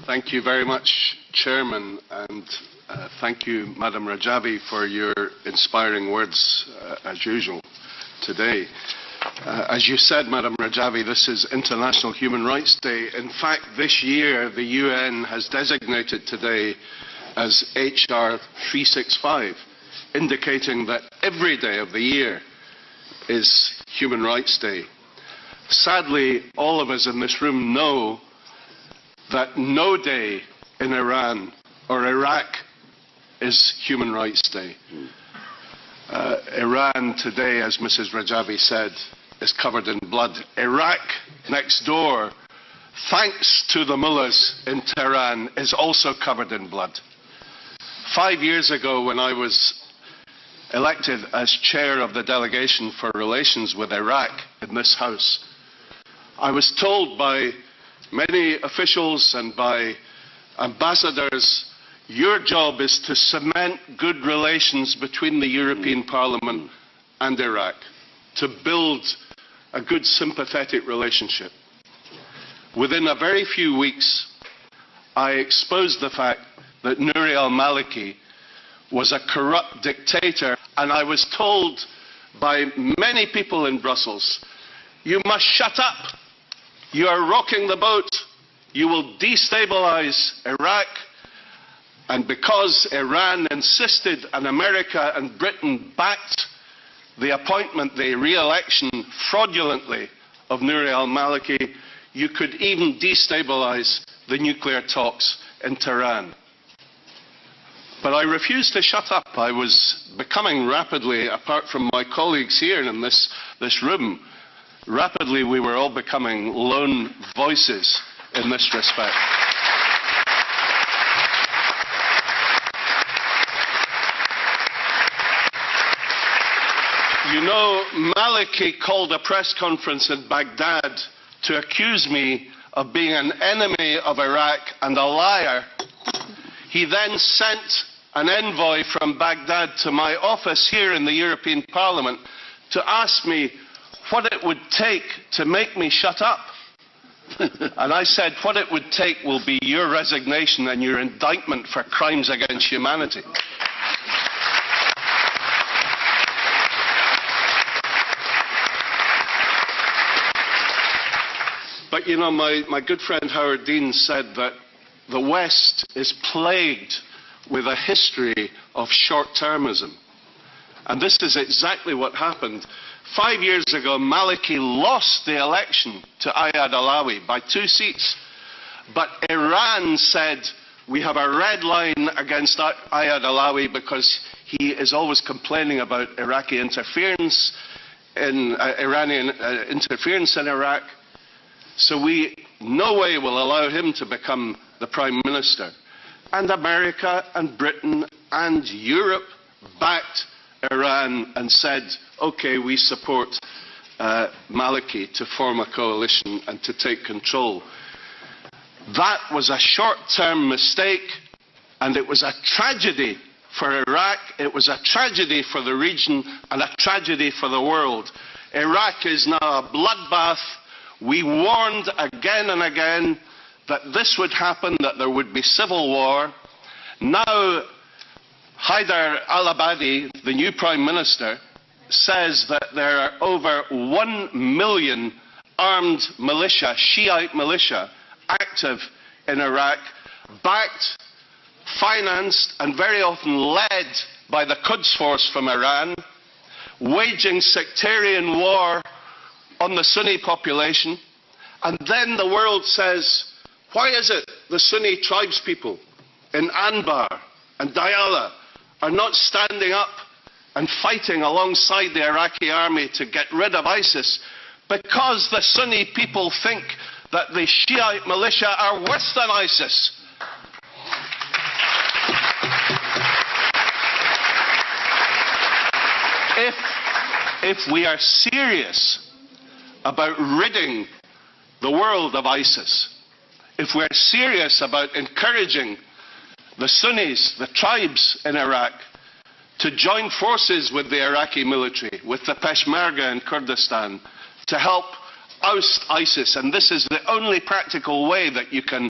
Thank you very much, Chairman, and thank you, Madam Rajavi, for your inspiring words, as usual, today. As you said, Madam Rajavi, this is International Human Rights Day. In fact, this year, the UN has designated today as HR 365, indicating that every day of the year is Human Rights Day. Sadly, all of us in this room know that no day in Iran or Iraq is Human Rights Day. Iran today, as Mrs. Rajavi said, is covered in blood. Iraq, next door, thanks to the mullahs in Tehran, is also covered in blood. 5 years ago, when I was elected as chair of the delegation for relations with Iraq in this House, I was told by many officials and by ambassadors, your job is to cement good relations between the European Parliament and Iraq, to build a good sympathetic relationship. Within a very few weeks, I exposed the fact that Nuri al-Maliki was a corrupt dictator, and I was told by many people in Brussels, you must shut up. You are rocking the boat. You will destabilize Iraq. And because Iran insisted and America and Britain backed the appointment, the re-election fraudulently of Nuri al-Maliki, you could even destabilize the nuclear talks in Tehran. But I refused to shut up. I was becoming rapidly, apart from my colleagues here in this room, rapidly we were all becoming lone voices in this respect. You know, Maliki called a press conference in Baghdad to accuse me of being an enemy of Iraq and a liar. He then sent an envoy from Baghdad to my office here in the European Parliament to ask me what it would take to make me shut up. And I said, what it would take will be your resignation and your indictment for crimes against humanity. But you know, my good friend Howard Dean said that the West is plagued with a history of short-termism. And this is exactly what happened. 5 years ago, Maliki lost the election to Ayad Alawi by 2 seats. But Iran said, we have a red line against Ayad Alawi because he is always complaining about Iraqi interference in Iranian interference in Iraq. So we no way will allow him to become the Prime Minister. And America and Britain and Europe backed Iran and said, okay, we support Maliki to form a coalition and to take control. That was a short-term mistake, and it was a tragedy for Iraq, it was a tragedy for the region, and a tragedy for the world. Iraq is now a bloodbath. We warned again and again that this would happen, that there would be civil war. Now, Haider al-Abadi, the new Prime Minister, says that there are over 1 million armed militia, Shiite militia, active in Iraq, backed, financed, and very often led by the Quds Force from Iran, waging sectarian war on the Sunni population. And then the world says, why is it the Sunni tribespeople in Anbar and Diyala are not standing up and fighting alongside the Iraqi army to get rid of ISIS? Because the Sunni people think that the Shiite militia are worse than ISIS. If we are serious about ridding the world of ISIS, if we're serious about encouraging the Sunnis, the tribes in Iraq, to join forces with the Iraqi military, with the Peshmerga in Kurdistan, to help oust ISIS, and this is the only practical way that you can